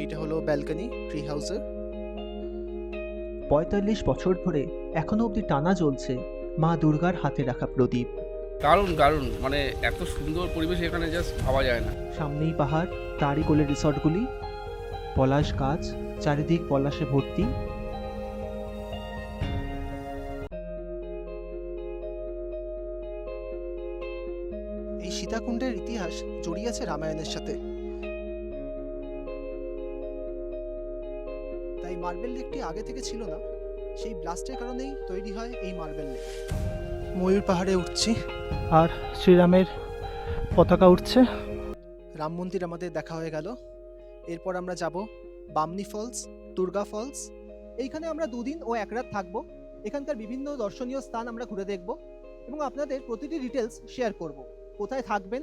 এইটা হলো balcony tree হাউসের। ৪৫ বছর ধরে এখনো অবধি টানা জ্বলছে মা দুর্গার হাতে রাখা প্রদীপ। দারুণ দারুণ, মানে এত সুন্দর পরিবেশ এখানে জাস্ট ভাবা যায় না। সামনেই পাহাড়, তারই কোলে রিসর্টগুলি, পলাশ গাছ, চারিদিক পলাশে ভর্তি। এই সীতাকুণ্ডের ইতিহাস জড়িয়ে আছে রামায়ণের সাথে। তাই মার্বেল লেকটি আগে থেকে ছিল না, সেই ব্লাস্টের কারণেই তৈরি হয় এই মার্বেল লেক। ময়ূর পাহাড়ে উঠছি আর শ্রীরামের পতাকা উঠছে। রাম মন্দির আমাদের দেখা হয়ে গেল। এরপর আমরা যাব বামনি ফলস, দুর্গা ফলস। এইখানে আমরা 2 দিন ও 1 রাত থাকবো। এখানকার বিভিন্ন দর্শনীয় স্থান আমরা ঘুরে দেখব এবং আপনাদের প্রতিটি ডিটেলস শেয়ার করব। কোথায় থাকবেন,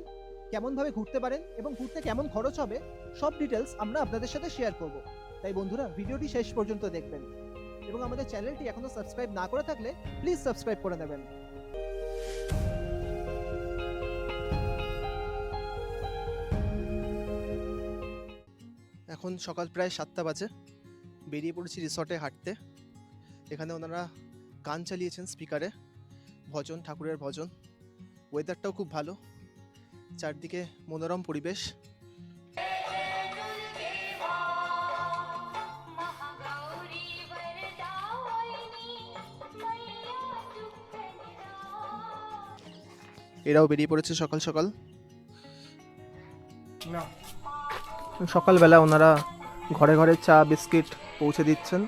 কেমনভাবে ঘুরতে পারেন এবং ঘুরতে কেমন খরচ হবে, সব ডিটেলস আমরা আপনাদের সাথে শেয়ার করব। তাই বন্ধুরা, ভিডিওটি শেষ পর্যন্ত দেখবেন এবং আমাদের চ্যানেলটি এখনো সাবস্ক্রাইব না করে থাকলে প্লিজ সাবস্ক্রাইব করে নেবেন। এখন সকাল প্রায় 7টা বাজে। বেরিয়ে পড়েছি রিসর্টে হাঁটতে। এখানে ওনারা গান চালিয়েছেন স্পিকারে, ভজন, ঠাকুরের ভজন। ওয়েদারটাও খুব ভালো, চারদিকে মনোরম পরিবেশ। এরাও বেরিয়ে পড়েছে সকাল সকাল। সকালবেলা ওনারা ঘরে ঘরে চা বিস্কিট পৌঁছে দিচ্ছেন।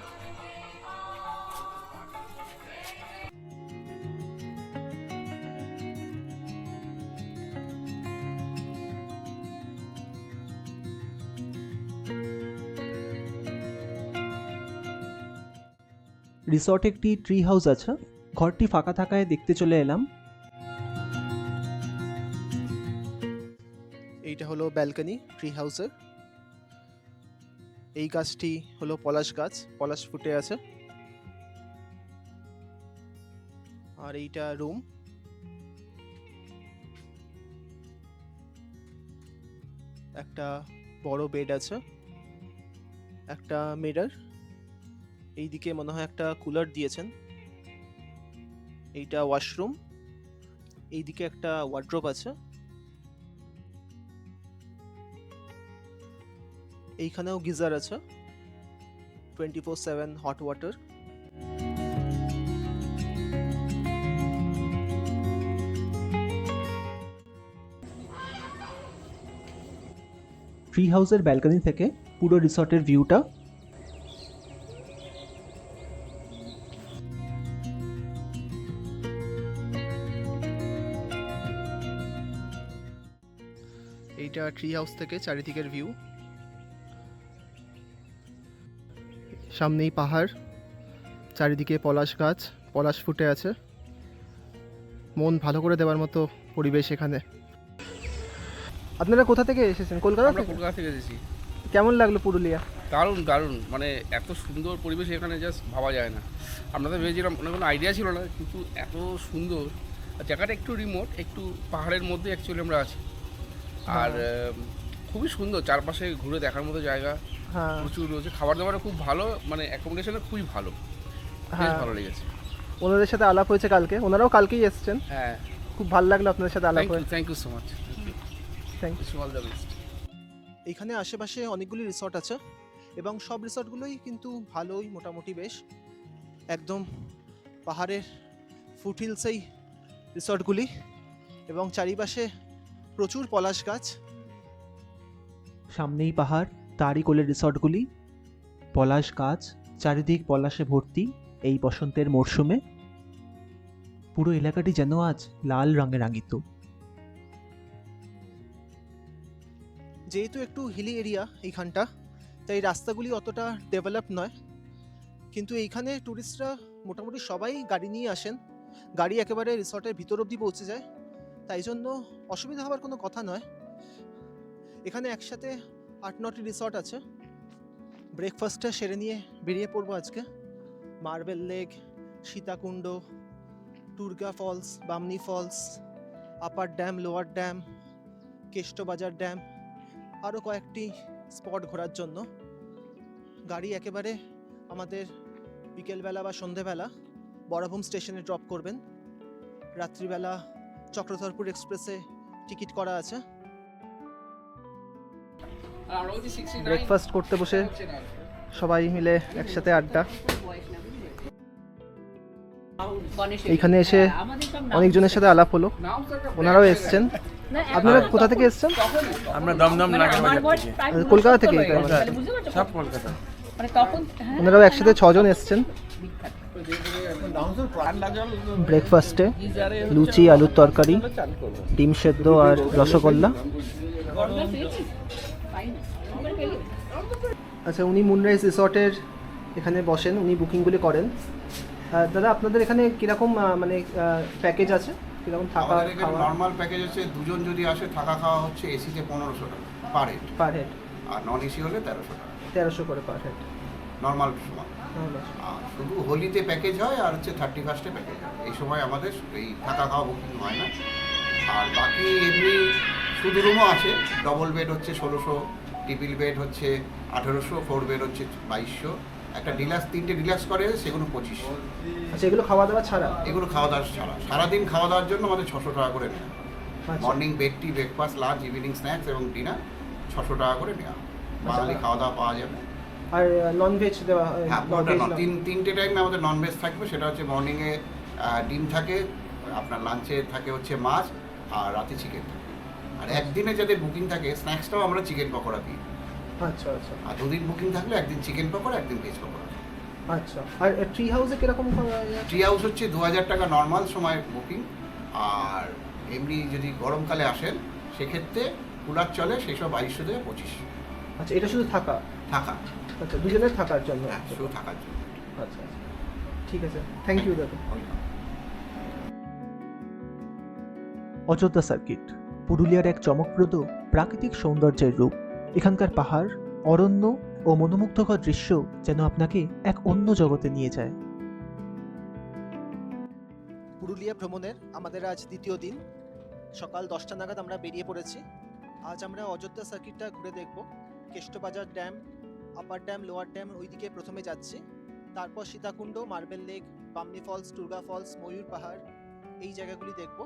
রিসর্টে একটি ট্রি হাউস আছে, ঘরটি ফাঁকা থাকায় দেখতে চলে এলাম। এইটা হলো ব্যালকনি ট্রি হাউসের। এই গাছটি হলো পলাশ গাছ, পলাশ ফুটে আছে। আর এইটা রুম। একটা বড় বেড আছে, একটা মিরর, এইদিকে মনে হয় একটা কুলার দিয়েছেন। এইটা ওয়াশরুম, এইদিকে একটা ওয়ার্ড্রোব আছে। এইখানেও গিজার আছে, 24/7 হট ওয়াটার। ট্রি হাউসের ব্যালকনি থেকে পুরো রিসর্টের ভিউটা। এইটা ট্রি হাউস থেকে চারিদিকের ভিউ। সামনেই পাহাড়, চারিদিকে পলাশ গাছ, পলাশ ফুটে আছে। মন ভালো করে দেওয়ার মতো পরিবেশ এখানে। আপনারা কোথা থেকে এসেছেন? কলকাতা আমরা থেকে? কলকাতা থেকে এসেছি। কেমন লাগলো পুরুলিয়া? দারুণ দারুণ, মানে এত সুন্দর পরিবেশ এখানে জাস্ট ভাবা যায় না। আমরা তো ভেবেছিলাম, মানে কোনো আইডিয়া ছিল না, কিন্তু এত সুন্দর। আর জায়গাটা একটু রিমোট, একটু পাহাড়ের মধ্যে অ্যাকচুয়ালি আমরা আছি। আর খুবই সুন্দর, চারপাশে ঘুরে দেখার মতো জায়গা হ্যাঁ প্রচুর রয়েছে। খাবার দাবারও খুব ভালো, মানে অ্যাকোমোডেশনও খুবই ভালো, বেশ হ্যাঁ, ভালো লেগেছে। ওনাদের সাথে আলাপ হয়েছে কালকে, ওনারাও কালকেই এসেছেন। হ্যাঁ, খুব ভালো লাগলো আপনাদের সাথে আলাপ হয়ে। Thank you so much. Thank you. All the best. এইখানে আশেপাশে অনেকগুলি রিসর্ট আছে এবং সব রিসর্টগুলোই কিন্তু ভালোই, মোটামুটি বেশ। একদম পাহাড়ের ফুটহিলসেই রিসর্টগুলি এবং চারিপাশে প্রচুর পলাশ গাছ। সামনেই পাহাড়, তারই কোলে রিসর্টগুলি, পলাশ গাছ, চারিদিক পলাশে ভর্তি। এই বসন্তের মরশুমে পুরো এলাকাটি যেন আজ লাল রঙে রাঙিত। যেহেতু একটু হিলি এরিয়া এইখানটা, তাই রাস্তাগুলি অতটা ডেভেলপ নয়, কিন্তু এইখানে ট্যুরিস্টরা মোটামুটি সবাই গাড়ি নিয়ে আসেন। গাড়ি একেবারে রিসর্টের ভিতর অবধি পৌঁছে যায়, তাই জন্য অসুবিধা হওয়ার কোনো কথা নয়। এখানে একসাথে 8-9টি রিসর্ট আছে। ব্রেকফাস্টটা সেরে নিয়ে বেরিয়ে পড়বো আজকে। Marble Lake, Sitakund, Durga falls, Bamni falls, upper dam, lower dam, Keshtobazar dam, আরও কয়েকটি স্পট ঘোরার জন্য। গাড়ি একেবারে আমাদের বিকেলবেলা বা সন্ধেবেলা বরাভূম স্টেশনে ড্রপ করবেন। রাত্রিবেলা চক্রধরপুর এক্সপ্রেসে টিকিট করা আছে। ব্রেকফাস্ট করতে বসে সবাই মিলে একসাথে আড্ডা। এইখানে এসে অনেকজনের সাথে আলাপ হলো, ওনারাও এসছেন। আপনারা কোথা থেকে এসছেন? আমরা দমদম নাগের বাজার থেকে। কলকাতা থেকে? সব কলকাতা। ওনারাও একসাথে 6 জন এসছেন। ব্রেকফাস্টে লুচি, আলুর তরকারি, ডিম সেদ্ধ আর রসগোল্লা। আচ্ছা, উনি মুনরাইজ রিসর্টের এখানে বসেন, উনি বুকিংগুলি করেন। দাদা, আপনাদের এখানে কীরকম মানে প্যাকেজ আছে? কীরকম থাকা খাওয়া? নর্মাল প্যাকেজ হচ্ছে দুজন যদি আসে থাকা খাওয়া হচ্ছে এসিতে 1500 টাকা পার হেড, আর নন এসি হলে 1300 টাকা। 1300 করে পার হেড নর্মাল সময়। আর শুধু হোলিতে প্যাকেজ হয় আর হচ্ছে 31স্টে প্যাকেজ হয়। এই সময় আমাদের এই থাকা খাওয়া বুকিং হয় না। আর বাকি এমনি শুধু রুমও আছে। ডবল বেড হচ্ছে 1600, ট্রিপল বেড হচ্ছে 1800, 4 বেড হচ্ছে 2200, একটা ডিলাক্স, 3টে ডিলাক্স করে সেগুলো 2500। আচ্ছা, এগুলো খাওয়া দাওয়া ছাড়া? এগুলো খাওয়া দাওয়া ছাড়া। সারাদিন খাওয়া দাওয়ার জন্য আমাদের 600 টাকা করে নেওয়া। আচ্ছা। মর্নিং বেড টি, ব্রেকফাস্ট, লাঞ্চ, ইভিনিং স্ন্যাক্স এবং ডিনার 600 টাকা করে নেওয়া। বাঙালি খাওয়া দাওয়া পাওয়া যাবে। আর নন ভেজ দেওয়া? হ্যাঁ, তিনটে টাইমে আমাদের নন ভেজ থাকবে। সেটা হচ্ছে মর্নিংয়ে ডিম থাকে, আপনার লাঞ্চে থাকে হচ্ছে মাছ, আর রাতে চিকেন থাকে। আর একদিনে যাদের বুকিং থাকে স্ন্যাক্সটাও আমরা চিকেন পকোড়া দিই। আচ্ছা আচ্ছা। আর 2 দিন বুকিং থাকলে একদিন চিকেন পকোড়া, একদিন ভেজ পকোড়া। আচ্ছা। আর ট্রি হাউসে কিরকম? ট্রি হাউস হচ্ছে 2000 টাকা নর্মাল সময় বুকিং। আর এমনি যদি গরমকালে আসেন সেক্ষেত্রে কুলার চলে, সেই সব 2200 থেকে 2500। আচ্ছা, এটা শুধু থাকা? থাকা। আচ্ছা, দুজনের থাকার জন্য? হ্যাঁ, শুধু থাকার জন্য। আচ্ছা আচ্ছা, ঠিক আছে, থ্যাংক ইউ দাদা। অযোধ্যা সার্কিট পুরুলিয়ার এক চমকপ্রদ প্রাকৃতিক সৌন্দর্যের রূপ। এখানকার পাহাড়, অরণ্য ও মনোমুগ্ধকর দৃশ্য যেন আপনাকে এক অন্য জগতে নিয়ে যায়। পুরুলিয়া ভ্রমণের আমাদের আজ দ্বিতীয় দিন। সকাল 10টা নাগাদ আমরা বেরিয়ে পড়েছি। আজ আমরা অযোধ্যা সার্কিটটা ঘুরে দেখব। Keshtobazar dam, upper dam, lower dam ওইদিকে প্রথমে যাচ্ছি। তারপর Sitakund, Marble Lake, Bamni falls, Durga falls, Mayur Pahar, এই জায়গাগুলি দেখব।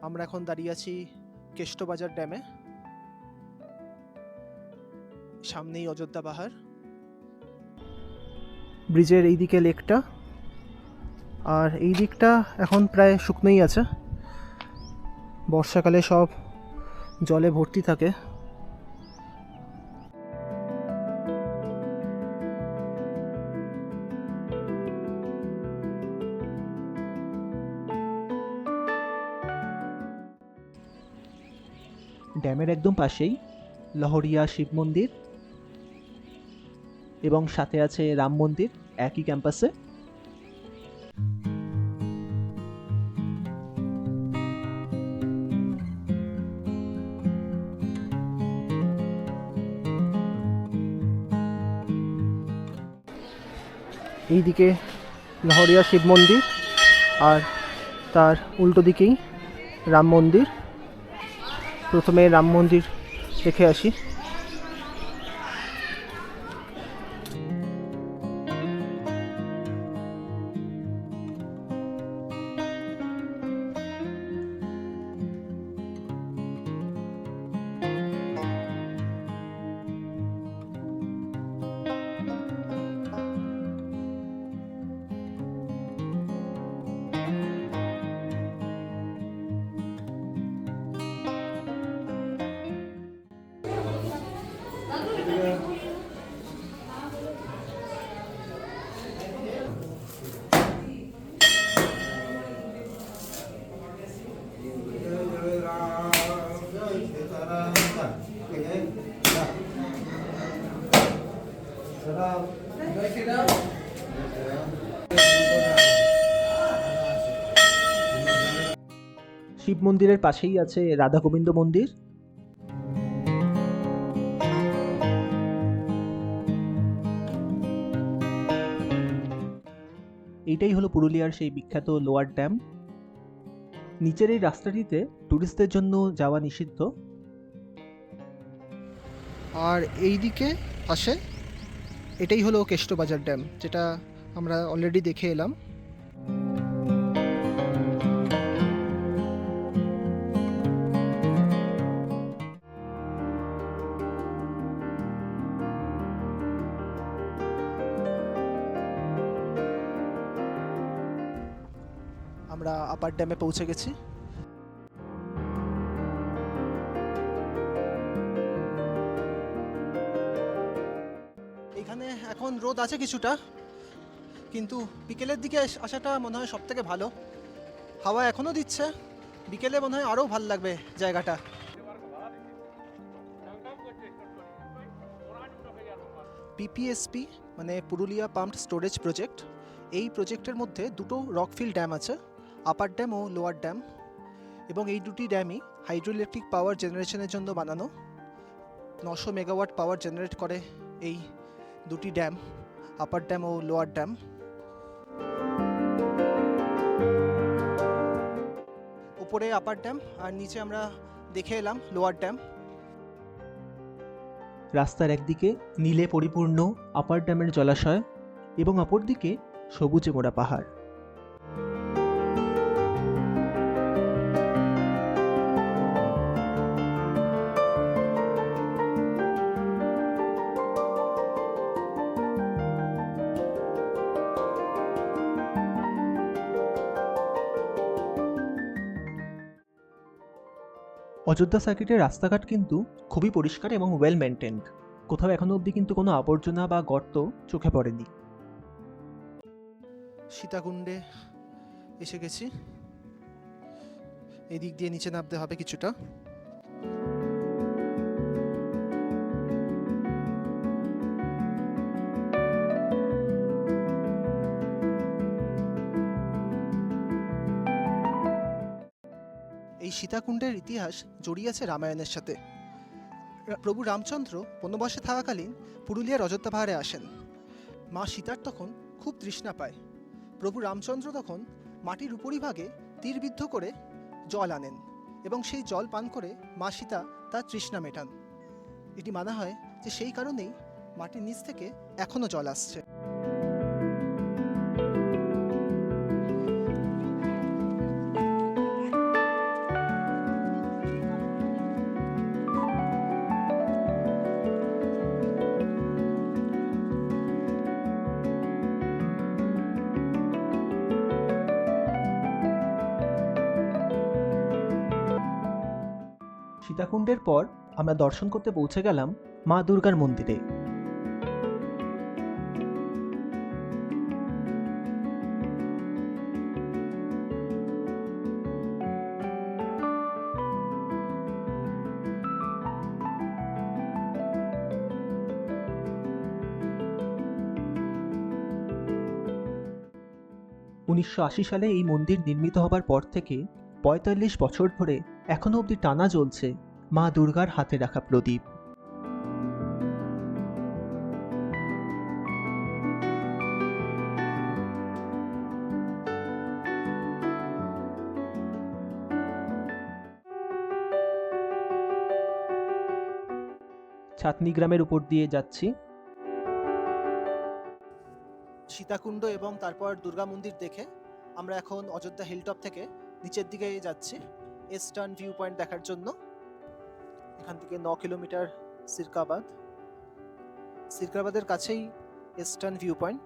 আমরা এখন দাঁড়িয়ে আছি কেষ্টবাজার ড্যামে। সামনেই অযোধ্যা পাহাড়। ব্রিজের এই দিকে লেকটা, আর এই দিকটা এখন প্রায় শুকনোই আছে। বর্ষাকালে সব জলে ভর্তি থাকে। ড্যামের একদম পাশেই লহরিয়া শিব মন্দির এবং সাথে আছে রাম মন্দির একই ক্যাম্পাসে। এইদিকে লহরিয়া শিব মন্দির, আর তার উল্টো দিকেই রাম মন্দির। প্রথমে রাম মন্দির দেখে আসি। Jai Shri Ram. মন্দিরের পাশেই আছে রাধা গোবিন্দ মন্দির। এইটাই হলো পুরুলিয়ার সেই বিখ্যাত লোয়ার ড্যাম। নিচের এই রাস্তাটিতে ট্যুরিস্টদের জন্য যাওয়া নিষিদ্ধ। আর এই দিকে পাশে এটাই হলো কেষ্টবাজার ড্যাম, যেটা আমরা অলরেডি দেখে এলাম। আমরা আপার ড্যামে পৌঁছে গেছি। এখানে এখন রোদ আছে কিছুটা, কিন্তু বিকেলের দিকে আসাটা মনে হয় সব থেকে ভালো। হাওয়া এখনও দিচ্ছে, বিকেলে মনে হয় আরও ভালো লাগবে জায়গাটা। পিপিএসপি মানে পুরুলিয়া পাম্পড স্টোরেজ প্রজেক্ট, এই প্রজেক্টের মধ্যে দুটো রকফিল ড্যাম আছে, আপার ড্যাম ও লোয়ার ড্যাম, এবং এই দুটি ড্যামই হাইড্রো ইলেকট্রিক পাওয়ার জেনারেশনের জন্য বানানো। 900 মেগাওয়াট পাওয়ার জেনারেট করে এই দুটি ড্যাম, আপার ড্যাম ও লোয়ার ড্যাম। উপরে আপার ড্যাম আর নিচে আমরা দেখে এলাম লোয়ার ড্যাম। রাস্তার একদিকে নীলে পরিপূর্ণ আপার ড্যামের জলাশয় এবং অপরদিকে সবুজে মোড়া পাহাড়। অযোধ্যা সার্কিটের রাস্তাঘাট কিন্তু খুবই পরিষ্কার এবং ওয়েল মেনটেন্ড। কোথাও এখনো অবধি কিন্তু কোনো আবর্জনা বা গর্ত চোখে পড়েনি। সীতাকুণ্ডে এসে গেছি, এই দিক দিয়ে নিচে নামতে হবে কিছুটা। এই সীতাকুণ্ডের ইতিহাস জড়িয়ে আছে রামায়ণের সাথে। প্রভু রামচন্দ্র বনবাসে থাকাকালীন পুরুলিয়ার অযোধ্যা পাহাড়ে আসেন। মা সীতার তখন খুব তৃষ্ণা পায়। প্রভু রামচন্দ্র তখন মাটির উপরিভাগে তীরবিদ্ধ করে জল আনেন এবং সেই জল পান করে মা সীতা তার তৃষ্ণা মেটান। এটি মানা হয় যে সেই কারণেই মাটির নিচ থেকে এখনও জল আসছে। সীতাকুণ্ডের পর আমরা দর্শন করতে পৌঁছে গেলাম মা দুর্গার মন্দিরে। '1980 সালে এই মন্দির নির্মিত হবার পর থেকে ৪৫ বছর ধরে এখনো অবধি টানা জ্বলছে মা দুর্গার হাতে রাখা প্রদীপ। ছাতনি গ্রামের উপর দিয়ে যাচ্ছি। সীতাকুণ্ড এবং তারপর দুর্গা মন্দির দেখে আমরা এখন অযোধ্যা হিলটপ থেকে নিচের দিকে যাচ্ছি ইস্টার্ন ভিউ পয়েন্ট দেখার জন্য। এখান থেকে 9 কিলোমিটার সিরকাবাদ, সিরকাবাদের কাছেই ইস্টার্ন ভিউ পয়েন্ট।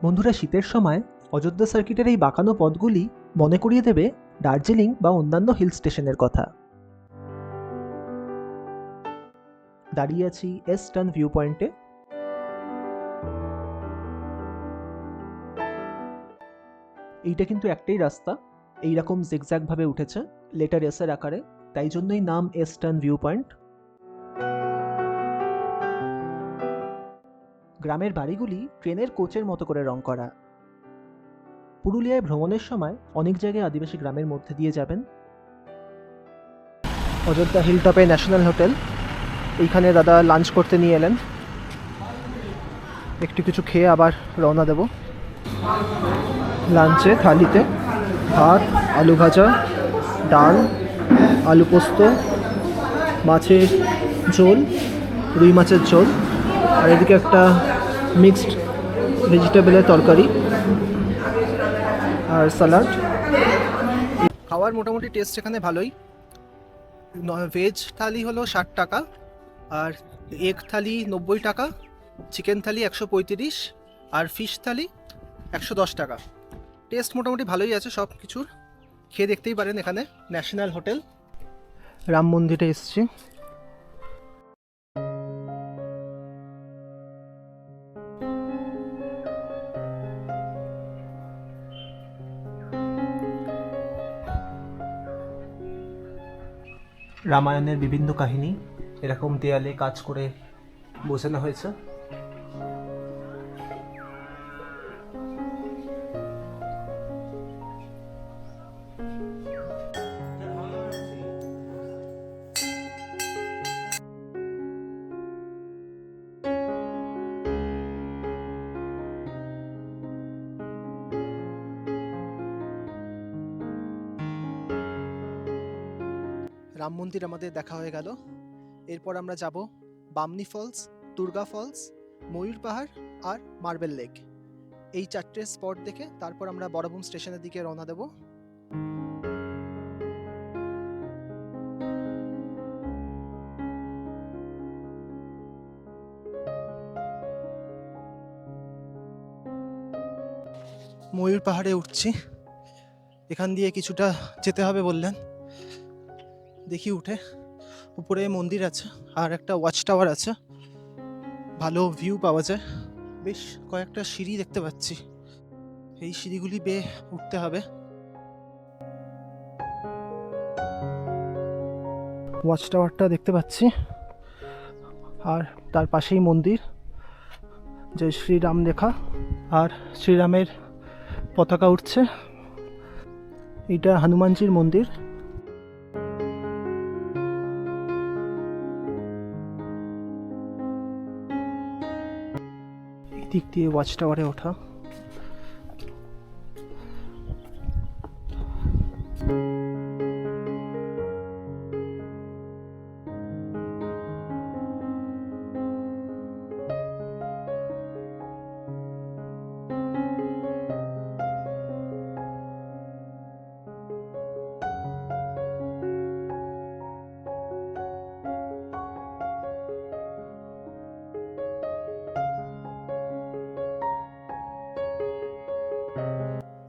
বন্ধুরা, শীতের সময় অযোধ্যা সার্কিটের এই বাঁকানো পথগুলি মনে করিয়ে দেবে দার্জিলিং বা অন্যান্য হিল স্টেশনের কথা। দাঁড়িয়ে আছি ইস্টার্ন ভিউ পয়েন্টে। এইটা কিন্তু একটাই রাস্তা, এইরকম জিগজ্যাগ ভাবে উঠেছে লেটার এস এর আকারে, তাই জন্যই নাম ইস্টার্ন ভিউ পয়েন্ট। গ্রামের বাড়িগুলি ট্রেনের কোচের মতো করে রং করা। পুরুলিয়ায় ভ্রমণের সময় অনেক জায়গায় আদিবাসী গ্রামের মধ্যে দিয়ে যাবেন। অযোধ্যা হিলটপে ন্যাশনাল হোটেল, এইখানে দাদা লাঞ্চ করতে নিয়ে এলেন। একটু কিছু খেয়ে আবার রওনা দেব। লাঞ্চে থালিতে ভাত, আলু ভাজা, ডাল, আলু পোস্ত, মাছের ঝোল, রুই মাছের ঝোল, আর এদিকে একটা মিক্সড ভেজিটেবলের তরকারি আর স্যালাড। খাওয়ার মোটামুটি টেস্ট এখানে ভালোই। ভেজ থালি হলো 60 টাকা, আর এগ থালি 90 টাকা, চিকেন থালি 135, আর ফিশ থালি 110 টাকা। টেস্ট মোটামুটি ভালোই আছে সব কিছুর। খেয়ে দেখতেই পারেন এখানে ন্যাশনাল হোটেল। রাম মন্দিরে এসেছি। রামায়ণের বিভিন্ন কাহিনী এরকম দেয়ালে কাজ করে বোঝানো হয়েছে। রাম মন্দির আমাদের দেখা হয়ে গেল। এরপর আমরা যাব বামনি ফলস, দুর্গা ফলস, ময়ূর পাহাড় আর মার্বেল লেক। এই 4টে স্পট দেখে তারপর আমরা বড়বুম স্টেশনের দিকে রওনা দেব। ময়ূর পাহাড়ে উঠছি। এখান দিয়ে কিছুটা যেতে হবে বললেন, দেখি উঠে। উপরে মন্দির আছে আর একটা ওয়াচ টাওয়ার আছে, ভালো ভিউ পাওয়া যায়। বেশ কয়েকটা সিঁড়ি দেখতে পাচ্ছি, এই সিঁড়িগুলি বেয়ে উঠতে হবে। ওয়াচ টাওয়ারটা দেখতে পাচ্ছি, আর তার পাশেই মন্দির, যে শ্রীরাম লেখা, আর শ্রীরামের পতাকা উঠছে। এটা হনুমানজির মন্দির। দিক দিয়ে ওয়াচ টাওয়ারে ওঠা।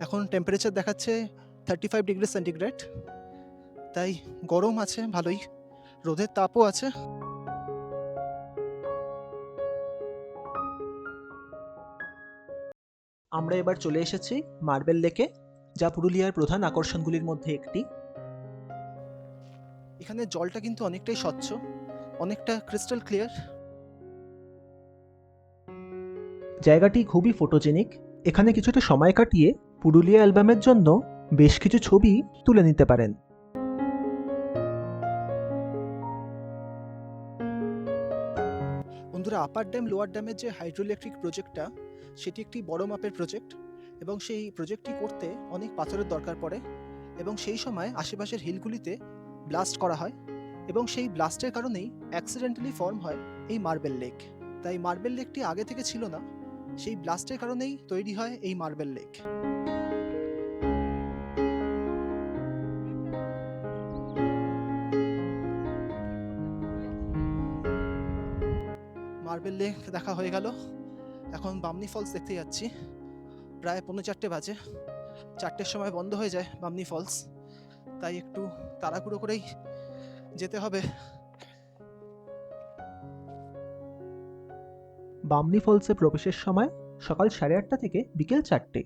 এখন টেম্পারেচার দেখাচ্ছে 35 ডিগ্রি সেন্টিগ্রেড, তাই গরম আছে ভালোই, রোদের তাপও আছে। আমরা এবার চলে এসেছি মার্বেল লেকে, যা পুরুলিয়ার প্রধান আকর্ষণগুলির মধ্যে একটি। এখানে জলটা কিন্তু অনেকটাই স্বচ্ছ, অনেকটা ক্রিস্টাল ক্লিয়ার। জায়গাটি খুবই ফটোজেনিক। এখানে কিছুটা সময় কাটিয়ে পুরুলিয়া অ্যালবামের জন্য বেশ কিছু ছবি তুলে নিতে পারেন। বন্ধুরা, আপার ড্যাম লোয়ার ড্যামের যে হাইড্রোইলেকট্রিক প্রজেক্টটা, সেটি একটি বড় মাপের প্রজেক্ট, এবং সেই প্রজেক্টটি করতে অনেক পাথরের দরকার পড়ে, এবং সেই সময় আশেপাশের হিলগুলিতে ব্লাস্ট করা হয়, এবং সেই ব্লাস্টের কারণেই অ্যাক্সিডেন্টালি ফর্ম হয় এই মার্বেল লেক। তাই মার্বেল লেকটি আগে থেকে ছিল না, সেই ব্লাস্টের কারণেই তৈরি হয় এই মার্বেল লেক। মার্বেল লেক দেখা হয়ে গেল। এখন বামনি ফলস দেখতে যাচ্ছি। প্রায় 4:45 বাজে, 4টের সময় বন্ধ হয়ে যায় বামনি ফলস, তাই একটু তাড়াহুড়ো করেই যেতে হবে। বামনি ফলসে প্রবেশের সময় সকাল 8:30 থেকে বিকেল 4টে।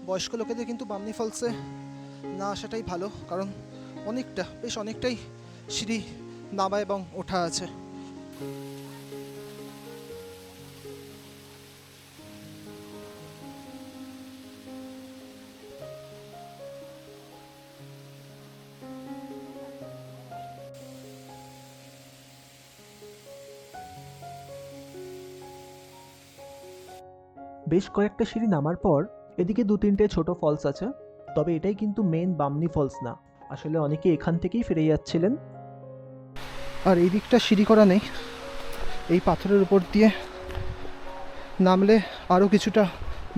বয়স্ক লোকেদের কিন্তু বামনি ফলসে না আসাটাই ভালো, কারণ বেশ অনেকটাই সিঁড়ি নামা এবং ওঠা আছে। বেশ কয়েকটা সিঁড়ি নামার পর এদিকে 2-3টে ছোট ফলস আছে, তবে এটাই কিন্তু মেন বামনি ফলস না। আসলে অনেকে এখান থেকেই ফিরে যাচ্ছিলেন। আর এই দিকটা সিঁড়ি করা নেই, এই পাথরের উপর দিয়ে নামলে আরও কিছুটা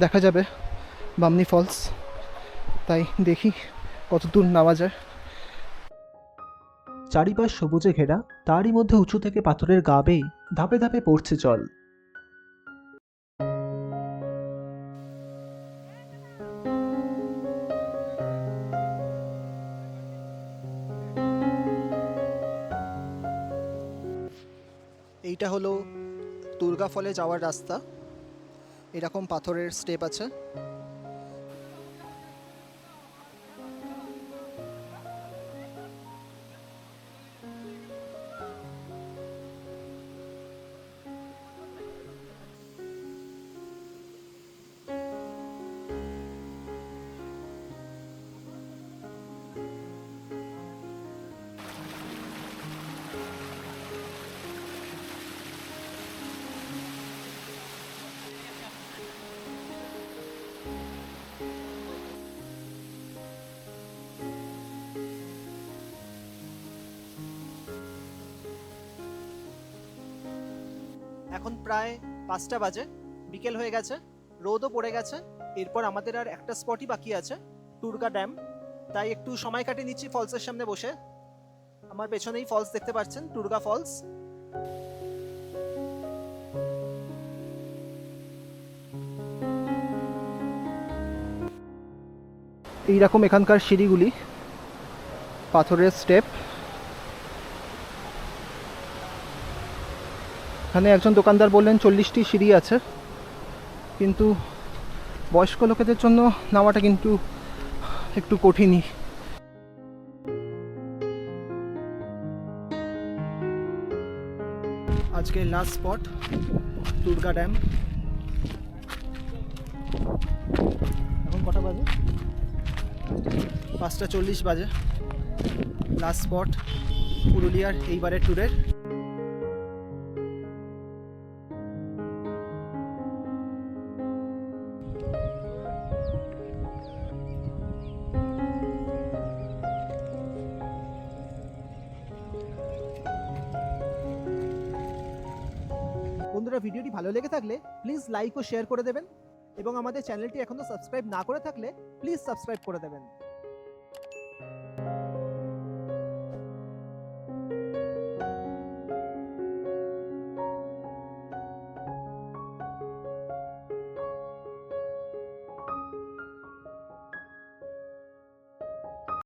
দেখা যাবে বামনি ফলস, তাই দেখি কত দূর নামা যায়। চারিপাশ সবুজে ঘেরা, তারই মধ্যে উঁচু থেকে পাথরের গা বেয়ে ধাপে ধাপে পড়ছে জল। এইটা হলো দুর্গা ফলে যাওয়ার রাস্তা, এরকম পাথরের স্টেপ আছে। এখন প্রায় 5টা বাজে, বিকেল হয়ে গেছে, রোদও পড়ে গেছে। এরপর আমাদের আর একটা স্পটই বাকি আছে, টুরগা ড্যাম। তাই একটু সময় কাটিয়ে নিচ্ছি ফলসের সামনে বসে। আমার পেছনেই ফলস দেখতে পাচ্ছেন, টুরগা ফলস। এইরকম এখানকার সিঁড়িগুলি, পাথরের স্টেপ। এখানে একজন দোকানদার বললেন 40টি সিঁড়ি আছে, কিন্তু বয়স্ক লোকেদের জন্য নামাটা কিন্তু একটু কঠিনই। আজকে লাস্ট স্পট টুরগা ড্যাম। এখন কটা বাজে? 5:40 বাজে। লাস্ট স্পট পুরুলিয়ার এইবারের ট্যুরের। বন্ধুরা, ভিডিওটি ভালো লেগে থাকলে প্লিজ লাইক ও শেয়ার করে দেবেন, এবং আমাদের চ্যানেলটি এখনও সাবস্ক্রাইব না করে থাকলে প্লিজ সাবস্ক্রাইব করে দেবেন।